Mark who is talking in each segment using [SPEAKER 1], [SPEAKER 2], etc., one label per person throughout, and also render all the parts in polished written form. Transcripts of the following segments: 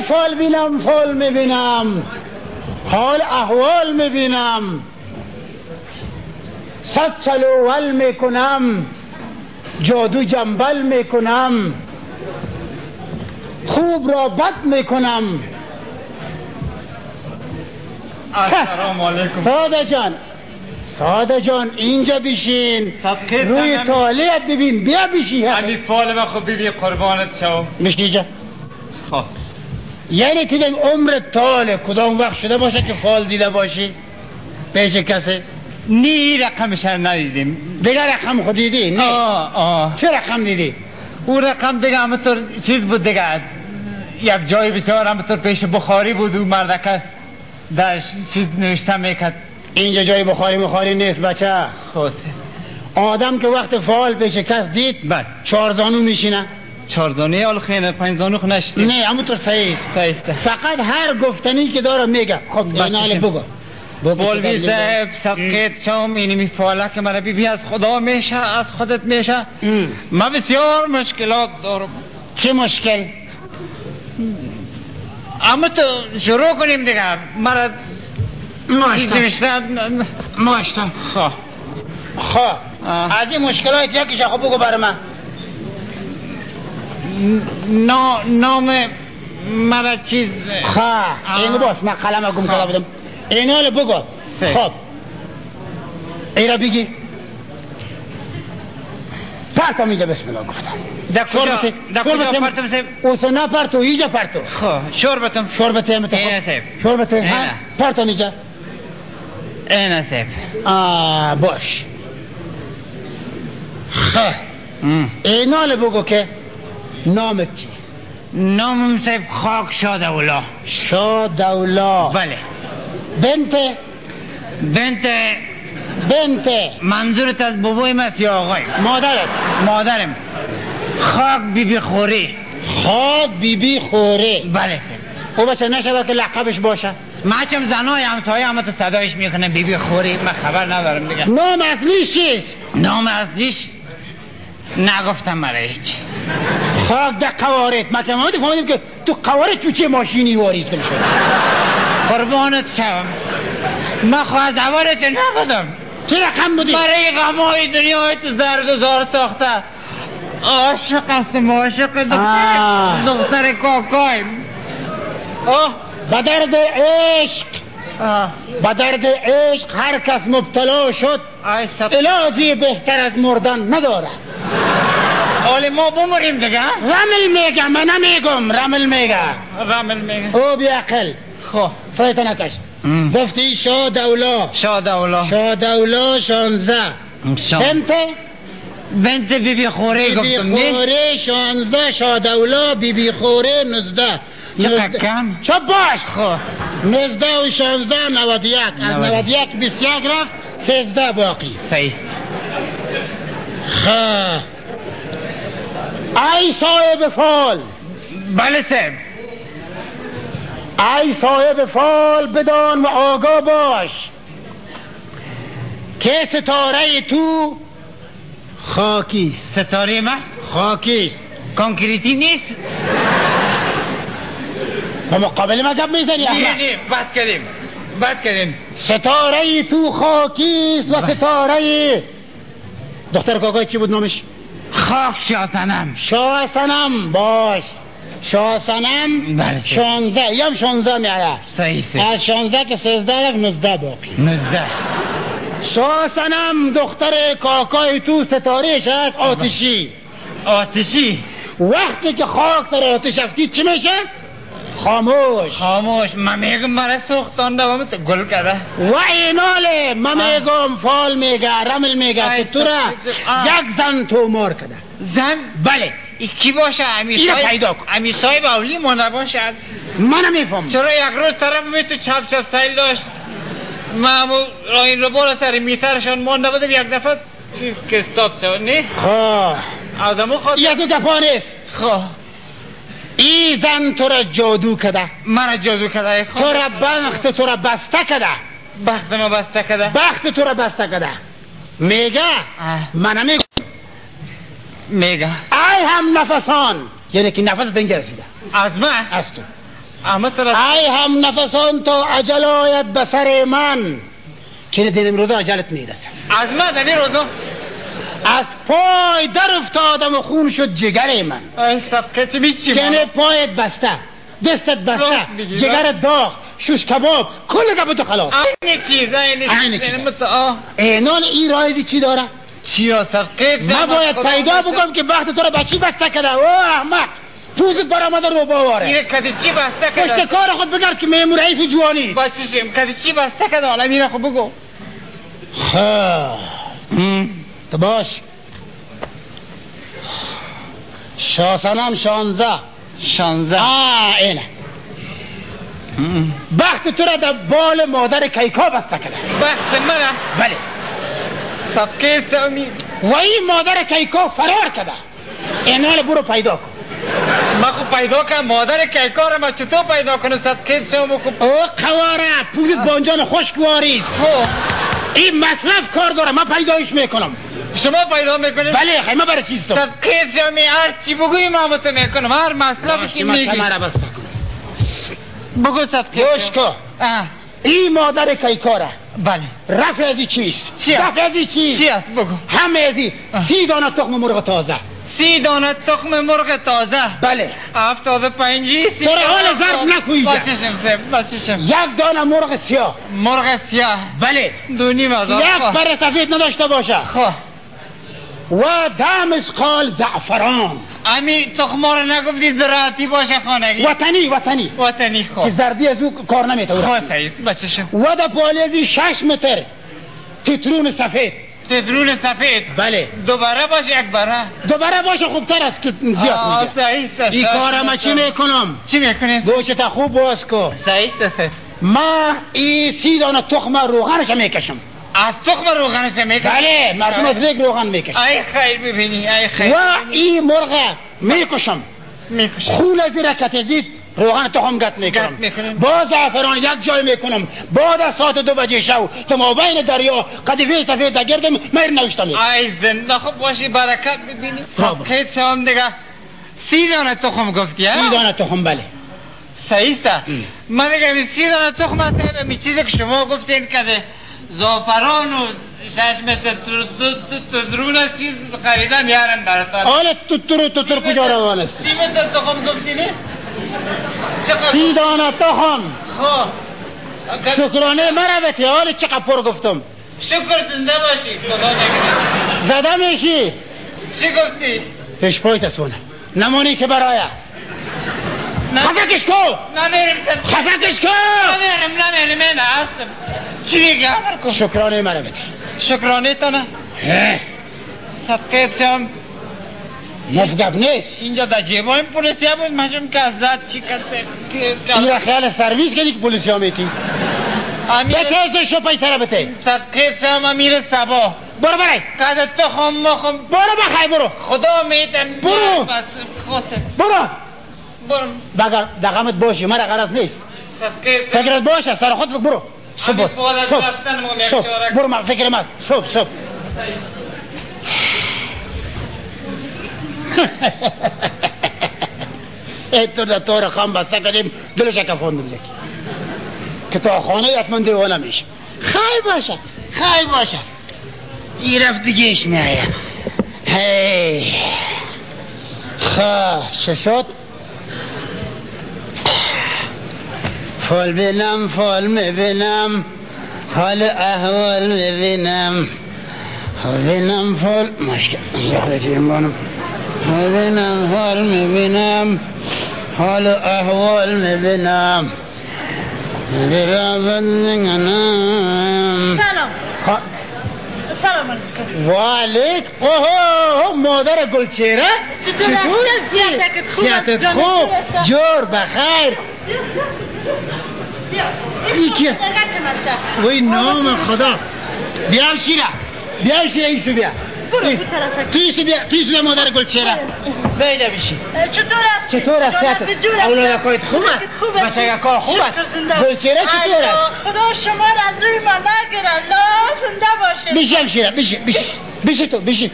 [SPEAKER 1] فال بینم فال میبینم، حال احوال میبینم، صد چلوول میکنم، جادو جنبل میکنم، خوب را بد میکنم.
[SPEAKER 2] السلام علیکم.
[SPEAKER 1] ساده جان اینجا بشین، روی طالعت ببین، بیا بشی.
[SPEAKER 2] همین فال من خب ببین قربانت شوم.
[SPEAKER 1] بشی اینجا.
[SPEAKER 2] خب
[SPEAKER 1] یعنی تیدیم عمرت طاله کدام وقت شده باشه که فال دیده باشی پیش کسی؟
[SPEAKER 2] نی رقمش ندیدیم.
[SPEAKER 1] دیگه رقم خود دیدی؟ نه. چه رقم دیدی؟
[SPEAKER 2] اون رقم دیگه همطور چیز بود دیگه، یک جای بسیار همطور پیش بخاری بود و مردکه در چیز نوشته میکرد.
[SPEAKER 1] اینجا جای بخاری نیست بچه.
[SPEAKER 2] خواسته
[SPEAKER 1] آدم که وقت فال پیش کس دید
[SPEAKER 2] بله
[SPEAKER 1] 4 زانو میشینه.
[SPEAKER 2] 4 زانو یا خیلی 5 زانو خو نشته.
[SPEAKER 1] نه همونطور صحیح است. فقط هر گفتنی که داره میگه. خب اینال بگو.
[SPEAKER 2] بولوی صاحب صدقیت شوم، اینی میفاله که مرا بی از خدا میشه از خودت میشه. من بسیار مشکلات دارم.
[SPEAKER 1] چه مشکل؟
[SPEAKER 2] اما تو شروع کنیم دیگه. مرا
[SPEAKER 1] ماشتا خواه از این مشکلات یکیش خب بگو برای من.
[SPEAKER 2] نام مرا چیز
[SPEAKER 1] اینو باش من قلم گم کرده بودم. اینو حالا بگو. خب ایرا بگی پرتم اینجا بسم الله گفتم.
[SPEAKER 2] در کجا پرتم سیب؟
[SPEAKER 1] اوسو نه پرتو اینجا پرتو.
[SPEAKER 2] خب شوربتم اینه سیب
[SPEAKER 1] شوربته پرتم اینجا
[SPEAKER 2] اینه سیب.
[SPEAKER 1] باش. خب اینو حالا بگو که نامت چیست؟
[SPEAKER 2] نامم سیب خاک شادولا.
[SPEAKER 1] شادولا
[SPEAKER 2] بله.
[SPEAKER 1] بنت
[SPEAKER 2] منظورت از بابایم است یا آقای؟ مادرم. خاک بیبی خوری. بله سیم.
[SPEAKER 1] او بچه نشبه که لقبش باشه.
[SPEAKER 2] ماشم زنای همسایه همه تو صدایش میکنه بیبی خوری. من خبر ندارم دیگه.
[SPEAKER 1] نام اصلیش چیست؟
[SPEAKER 2] نام اصلیش نگفتم برای هیچ.
[SPEAKER 1] خاک در قوارت. من که فهمیدیم که تو قوارت چوچه ماشینی واریز کن شد.
[SPEAKER 2] قربانت شوم من خواه از عوارت نبودم.
[SPEAKER 1] چه رقم بودی؟
[SPEAKER 2] برای غمای دنیای تو زرگزار تاخته عاشق هستم. عاشق دختر کاکایم.
[SPEAKER 1] با درد عشق هر کس مبتلا شد علاجی بهتر از مردن نداره.
[SPEAKER 2] حالی ما بمریم دیگه.
[SPEAKER 1] رمل میگه من نمیگم. رمل میگه او بی عقل.
[SPEAKER 2] خب
[SPEAKER 1] فایت نکش. گفتی شادولا 16
[SPEAKER 2] بنت بیبی خوره گفتم.
[SPEAKER 1] بیبی خوره 16 شادولا بیبی خوره 19.
[SPEAKER 2] چقدر کم؟
[SPEAKER 1] چه باش. خب 19 و 16 91. از 91 21 رفت 13 باقی.
[SPEAKER 2] صحیح.
[SPEAKER 1] خب ای صاحب فال.
[SPEAKER 2] بله صاحب.
[SPEAKER 1] ای صاحب فال بدان و آگاه باش که ستاره تو خاکیست.
[SPEAKER 2] ستاره من؟
[SPEAKER 1] خاکیست.
[SPEAKER 2] کانکریتی نیست؟
[SPEAKER 1] با مقابل مذهب میزنی احمد؟
[SPEAKER 2] نه بد کردیم.
[SPEAKER 1] ستاره تو خاکیست و ستاره دختر کاکای چی بود نامش؟
[SPEAKER 2] خاک شاه صنم. باش شاه صنم 16 یا 16 میآید. صحیح.
[SPEAKER 1] از 16 که 13 رفت 19 باقی.
[SPEAKER 2] 19
[SPEAKER 1] شاه صنم دختر کاکای تو ستارهش هست آتشی. وقتی که خاک سر آتش افتی چی میشه؟ خاموش.
[SPEAKER 2] من میگم مرا سوختانده و گل کرده.
[SPEAKER 1] و ایناله من میگم فال میگه رمل میگه تو را یک زن تومار کرده.
[SPEAKER 2] زن؟
[SPEAKER 1] بله.
[SPEAKER 2] کی باشه؟ امی صاحب اولی مانده باشه.
[SPEAKER 1] من میفهم.
[SPEAKER 2] چرا یک روز طرف تو چپ سیل داشت من این رو بار سر میترشان مانده بودم یک دفعه چیز که استاد شد نه؟
[SPEAKER 1] خواه
[SPEAKER 2] آدمو خود
[SPEAKER 1] یک دفعه نیست.
[SPEAKER 2] خواه
[SPEAKER 1] ای زن تو را جادو کده.
[SPEAKER 2] مرا جادو کده.
[SPEAKER 1] تو را بخت تو را بسته کده.
[SPEAKER 2] بخت ما بسته کده.
[SPEAKER 1] بخت تو را بسته کده. میگه من میگه ای هم نفسان، یعنی که نفس دنجا رسیده.
[SPEAKER 2] از من؟
[SPEAKER 1] از تو.
[SPEAKER 2] اما تو
[SPEAKER 1] ای هم نفسان تو عجل آید به سر من که دیدیم روزا عجلت میرسه.
[SPEAKER 2] از من دمی روزا
[SPEAKER 1] از پای در افتادم و خون شد جگر من.
[SPEAKER 2] ای صدقه چی میچی
[SPEAKER 1] چنه پایت بسته، دستت بسته، جگرت داغ، شوش کباب، کل کباب تو خلاص.
[SPEAKER 2] این چیز این چیز
[SPEAKER 1] اینان ای رایزی چی داره؟
[SPEAKER 2] چی را صدقه
[SPEAKER 1] من باید پیدا بکنم که وقت تو را به چی بسته کرده. اوه احمق پوزت برآمده رو باواره.
[SPEAKER 2] این کدی چی بسته کرده؟
[SPEAKER 1] پشت کار خود بگرد که مامور حیف جوانی.
[SPEAKER 2] با چیشم کدی چی بسته کرده؟ حالا میره خب بگو.
[SPEAKER 1] تو باش شاسنم 16 اینه بخت تو را در بال مادر کیکا بسته کرده.
[SPEAKER 2] بخت منه؟
[SPEAKER 1] بله.
[SPEAKER 2] صدقه سامی
[SPEAKER 1] و این مادر کیکا فرار کرده. اینال برو پیدا کن.
[SPEAKER 2] من خب پیدا کنم مادر کیکا را من چطور پیدا کنم؟ صدقه سامی خب
[SPEAKER 1] او قواره پوزت بانجان خشک واریست. این مصرف کار داره من پیدایش میکنم.
[SPEAKER 2] شما پیدا میکنید؟
[SPEAKER 1] بله خیلی من برای چیز تو
[SPEAKER 2] صدقه سامی هر چی بگوی من تو میکنم. هر مصرفی که میگی
[SPEAKER 1] کمره بسته کن.
[SPEAKER 2] بگو صدقه
[SPEAKER 1] گوش کن. این مادر کیکاره.
[SPEAKER 2] بله.
[SPEAKER 1] رفع ازی چیست؟ رفع ازی چیست؟
[SPEAKER 2] چی است بگو.
[SPEAKER 1] همه ازی 30 دانه تخم مرغ تازه.
[SPEAKER 2] 30 دانه تخم مرغ تازه؟
[SPEAKER 1] بله.
[SPEAKER 2] 75
[SPEAKER 1] تو را حال ضرب نکویجه.
[SPEAKER 2] بچشم سیف بچشم.
[SPEAKER 1] 1 دانه مرغ سیاه.
[SPEAKER 2] مرغ سیاه؟
[SPEAKER 1] بله.
[SPEAKER 2] 2,500.
[SPEAKER 1] 1 پر سفید نداشته باشه.
[SPEAKER 2] خب.
[SPEAKER 1] و 10 مسقال زعفران.
[SPEAKER 2] امی تخم رو نگفتی زراعتی باشه خانگی؟
[SPEAKER 1] وطنی
[SPEAKER 2] خب
[SPEAKER 1] که زردی از او کار نمیتونه.
[SPEAKER 2] خب سعیست بچشم.
[SPEAKER 1] و در پالیزی 6 متر تیترون سفید.
[SPEAKER 2] تیترون سفید؟
[SPEAKER 1] بله.
[SPEAKER 2] دوباره باشه یک بره؟
[SPEAKER 1] دوباره باشه خوبتر است که زیاد میگه.
[SPEAKER 2] سعیست.
[SPEAKER 1] این کار ما چی میکنم؟
[SPEAKER 2] چی میکنی؟
[SPEAKER 1] گوشت خوب باز کن.
[SPEAKER 2] سعیست سعیست.
[SPEAKER 1] ما این 30 دانه تخم روغنش میکشم.
[SPEAKER 2] از تخم روغنش میکشم؟
[SPEAKER 1] بله مردم از ریگ روغن میکشم.
[SPEAKER 2] ای خیر ببینی ای خیر.
[SPEAKER 1] و این مرغ میکشم. خون از رکت زید روغن تخم گت میکنم. باز زعفران یک جای میکنم. بعد از ساعت 2 بجه شو تو ما بین دریا قدیفه سفید گردم میر نوشتم.
[SPEAKER 2] ای زنده خوب باشی برکت ببینی. صدقه شام دیگه 30 دانه تخم گفتی ها؟
[SPEAKER 1] 30 دانه تخم بله.
[SPEAKER 2] صحیحه. من دیگه 30 دانه تخم است می چیزی که شما گفتین که زعفران و 6 متر درون از چیز خریدم یارم براتون.
[SPEAKER 1] حالا تو کجا روان است؟
[SPEAKER 2] 30 متر تخم گفتی نه؟
[SPEAKER 1] 30 دانه تخم.
[SPEAKER 2] خب
[SPEAKER 1] شکرانه مرا حال چقدر پر گفتم.
[SPEAKER 2] شکر زنده باشی خدا نگهدار.
[SPEAKER 1] زده میشی.
[SPEAKER 2] چی گفتی؟
[SPEAKER 1] پیش پای تسونه نمانی که برای خفکش کو.
[SPEAKER 2] نمیرم سر
[SPEAKER 1] خفکش کو.
[SPEAKER 2] نمیرم من هستم. چی میگی عمر کن؟
[SPEAKER 1] شکرانه مرا بده.
[SPEAKER 2] شکرانه تا نه؟ صدقه شم
[SPEAKER 1] مفگب نیست.
[SPEAKER 2] اینجا در جیبای پولیسیا بود مجموع که از زد چی کرسه
[SPEAKER 1] این خیال سرویس کردی که پولیسیا میتی بته شو پیسره بته.
[SPEAKER 2] صدقه شم امیر سبا
[SPEAKER 1] برو برای
[SPEAKER 2] قد تخم مخم
[SPEAKER 1] برو بخوای برو
[SPEAKER 2] خدا میتم
[SPEAKER 1] برو برو
[SPEAKER 2] برو
[SPEAKER 1] بگر دقمت باشی مرا غرض نیست. فکرت باشه سر خود فکر برو صبح برو من فکر من صبح ایتر در طور خام بسته کردیم دلش کفان بزکی که تا خانه حتما دیوانه میشه. خیلی باشه این رفت دیگهش میایه. هی چه شد؟ فال میبینم حال احوال میبینم فال مشکل میبینم حال میبینم حال احوال میبینم.
[SPEAKER 3] سلام علیکم.
[SPEAKER 1] و علیکم. اوه مادر گلچهره چطور هستی؟ صحتت خوب جور بخیر. ای که وی نام خدا بیام شیره ایسو بیا تویسو بیا مادر گلچهره بیده بشی. چطور است صحتت؟ اولادکایت خوب است؟ بچگکا خوب است؟ گلچهره چطور است؟
[SPEAKER 3] خدا شما را از روی ما نگیره. لا زنده باشه.
[SPEAKER 1] بیشم شیره بیشی تو بیشی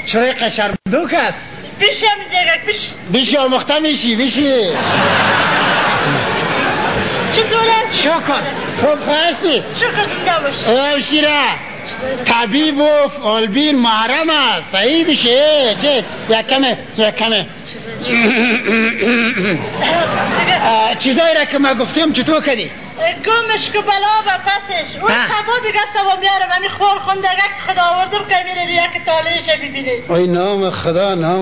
[SPEAKER 3] چرا
[SPEAKER 1] قشرمدوک است؟
[SPEAKER 3] بیشم جگک
[SPEAKER 1] بیشی آموخته میشی بیشی
[SPEAKER 3] چطور است؟
[SPEAKER 1] شکر خوب هستی؟
[SPEAKER 3] شکر زنده باش
[SPEAKER 1] همشیره طبیب و فالبین محرم است صحیح بشه چه یک کمه چیزایی را که ما گفتیم چطور کردی؟
[SPEAKER 3] گمش که بلا و پسش اون خبا دیگه سوا میارم همین خور خوندگه که خدا آوردم که میره روی که تالیش ببینید
[SPEAKER 1] ای نام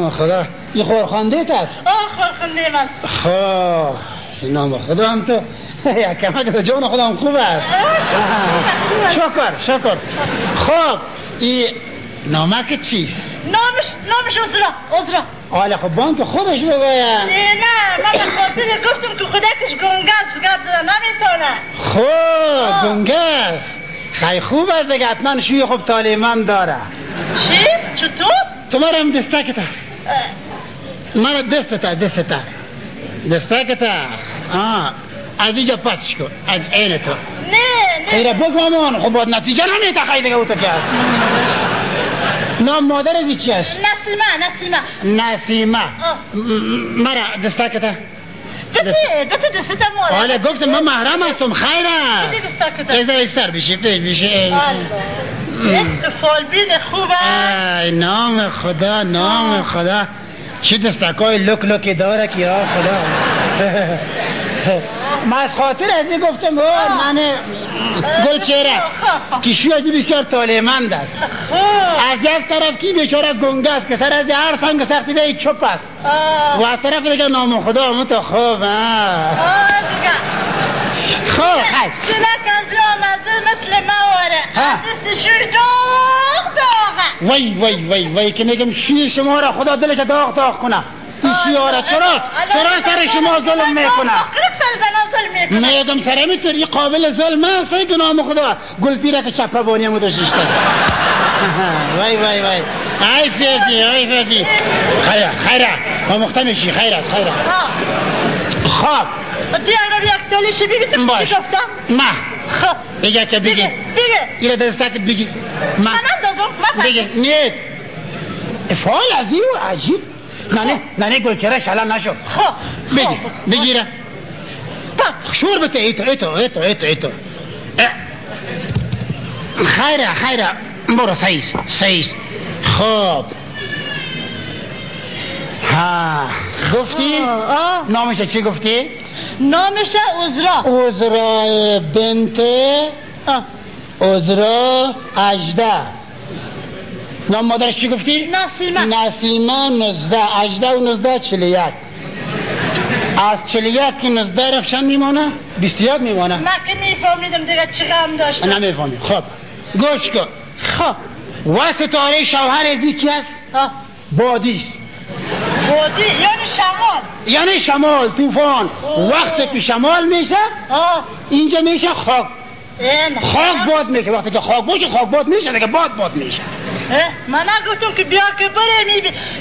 [SPEAKER 1] خدا این خور خوندیت است؟
[SPEAKER 3] خور خوندیم است
[SPEAKER 1] خواه نام خدا هم تو یک کمه که جان خدا هم خوب است شکر خب این نامک چیست؟
[SPEAKER 3] نامش عذرا
[SPEAKER 1] حالا خب بانک خودش بگویم
[SPEAKER 3] نه من به خاطر گفتم که خودکش گنگست گفت دادم نمیتونه
[SPEAKER 1] خب گنگست خیلی خوب است دیگه حتما شوی خوب تعلیمان داره
[SPEAKER 3] چی؟ چطور؟
[SPEAKER 1] تو مرم دستکتا مرا دستتا از اینجا پسش کن از عین تو
[SPEAKER 3] نه
[SPEAKER 1] خیره بفهمان خب باید نتیجه نمیده خیلی دیگه او تو که هست نام مادر ازی چی هست؟ نسیمه مرا دستکتا
[SPEAKER 3] بده دسته مادر
[SPEAKER 1] حالا گفتم من محرم هستم خیر است
[SPEAKER 3] بده دستکتا
[SPEAKER 1] ازا ایستر بشه
[SPEAKER 3] تو فالبین خوب است
[SPEAKER 1] نام خدا چی دستکای لوکی داره که یا خدا من از خاطر ازی گفتم من گل چهره که شو ازی بسیار طالمند است از یک طرف کی بیچاره گنگه است که سر از هر سنگ سختی به چپ است و از طرف دیگه نام خدا مت خوب خب خیلی
[SPEAKER 3] سلک از را آمده مثل مواره دست شوی داغه
[SPEAKER 1] وای که میگم شوی شما را خدا دلش داغ کنه این شیاره چرا سر شما ظلم میکنه میگم سر میتونی قابل ظلم هست که نام خدا گل پیره که چپه بانیم و داشته وای ای فیزی خیره آموخته میشی خیره خواب
[SPEAKER 3] دیگه را یک تالیش ببینیم چی گفتم
[SPEAKER 1] خب ایگه که بگی ایره دستک بگی
[SPEAKER 3] من اندازم
[SPEAKER 1] بگی نیت افعال عظیم و عجیب نه گلچره شلن نشو بگیره شور بته ایتو خیره برو سیز خب گفتی؟ نامش چی گفتی؟
[SPEAKER 3] نامش
[SPEAKER 1] عذرا بنت عذرا اجده نام مادرش چی گفتی؟ نسیمه 19 اجده و 19 41 از 41 که 19 رفت چند میمانه؟ 21 میمانه
[SPEAKER 3] من که میفهمیدم دیگه چی غم داشتم
[SPEAKER 1] نمیفهمی خب گوش کن خب ستاره شوهر ازی کی هست؟ بادیست
[SPEAKER 3] بادی یعنی
[SPEAKER 1] شمال طوفان وقتی که شمال میشه اینجا میشه خاک باد میشه وقتی که خاک باشه خاک باد میشه دیگه باد میشه
[SPEAKER 3] من نگفتم که بیا که بره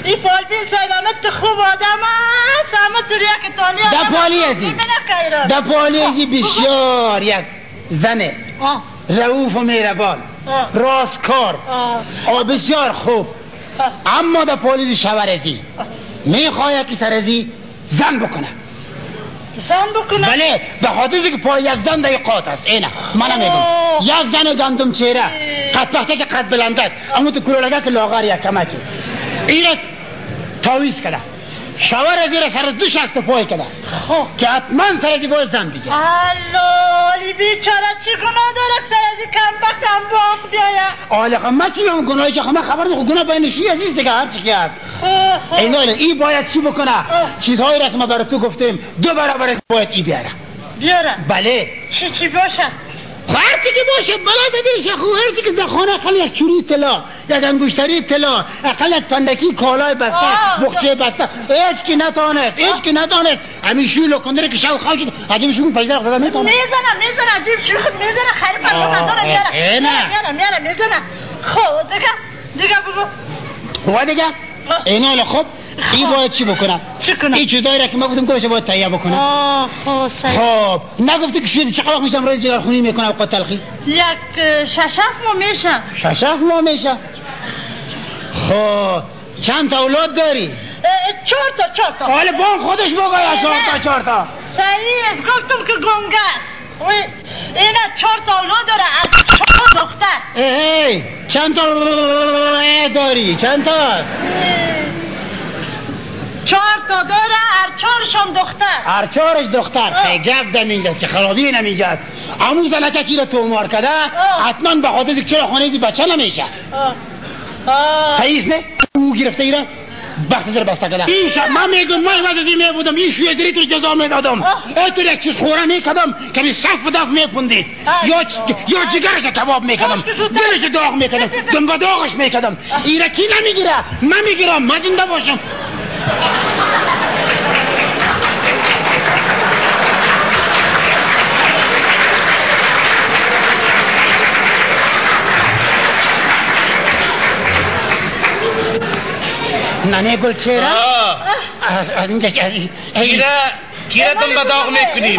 [SPEAKER 3] این فالبین صاحب همت خوب آدم هست همت ریا که تالی
[SPEAKER 1] دپالی ازی بسیار یک زنه رؤوف و مهربان راستکار بسیار خوب اما دپالی شوهر ازی میخواه که سر ازی زن بکنه بله به خاطر که پای یک زن در قاط است اینه من میگم یک زن گندم چهره قد بخشه که قد بلندت اما تو کلولگه که لاغر یک کمکی ایرت تاویز کده شوهر از ایره سر دو شست پای کده که حتما سر ازی باید زن دیگه
[SPEAKER 3] اللالی بیچاره چی گناه دارد سر ازی کم وقت هم باق بیاید
[SPEAKER 1] آله من چی بیم گناهی من خبر دارم گناه بینشی عزیز دیگه هر چی که هست این باید چی بکنه چیزهایی را که ما برای تو گفتیم 2 برابر باید ای بیاره بله
[SPEAKER 3] چی باشه
[SPEAKER 1] هر چی که باشه بلا زدیش خو هر چی که در خانه اقل یک چوری طلا یک انگشتری طلا اقل یک فندکی کالای بسته بخچه بسته هیچ کی نتانست همین شوی لکنده که شو خواهد شد عجیب شون پیزر خدا میتونه
[SPEAKER 3] میزنه عجیب شوی خود میزنه خیلی پر بخداره میاره میزنه خب دیگه بگو
[SPEAKER 1] دیگه اینا خب این باید چی بکنم؟ این چیزایی را که ما گفتم کنش باید تهیه بکنم خب نگفتی که شوید چقدر وقت میشم رای جگرخونی میکنم اوقات تلخی؟
[SPEAKER 3] یک 6 ماه میشه
[SPEAKER 1] خب چند تا اولاد داری؟
[SPEAKER 3] چهار تا
[SPEAKER 1] حالا بان خودش بگه یا چهار تا
[SPEAKER 3] صحیح است گفتم که گنگه است اینا 4 تا اولاد داره از 4 دختر
[SPEAKER 1] ای چند تا داری چند تاست
[SPEAKER 3] 4 تا داره هر 4شون دختر
[SPEAKER 1] هر 4ش دختر خیلی گپ دم اینجاست که خرابی نمیجاست امون زنککی را تومار کده حتما به خاطر که چرا خانه دی بچه نمیشه صحیح نه او گرفته ایره بخت زیر بسته کده ایشا من میگم من وزازی میبودم این شویدری تو جزا میدادم ایتور یک چیز خوره میکدم که بی صف و دف میپوندید یا جگرش کباب میکدم دلش داغ میکدم دنبا داغش میکدم ایره کی نمیگیره من میگیرم من زنده باشم ننه گلچهره از اینجا
[SPEAKER 4] کیره تن بداغ میکنی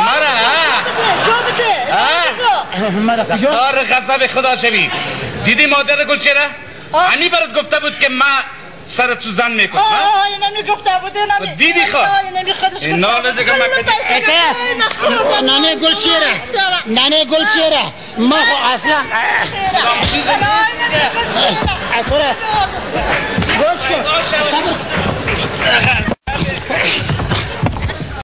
[SPEAKER 4] مرا
[SPEAKER 1] کجا؟
[SPEAKER 4] کار غضب خدا شوی دیدی مادر گلچهره؟ همی برات گفته بود که من سر تو زن میکنم
[SPEAKER 3] نمی گفته بوده
[SPEAKER 4] دیدی خواه این نال زگه مکدی
[SPEAKER 1] ننه گلچهره ما خو اصلا گوش کن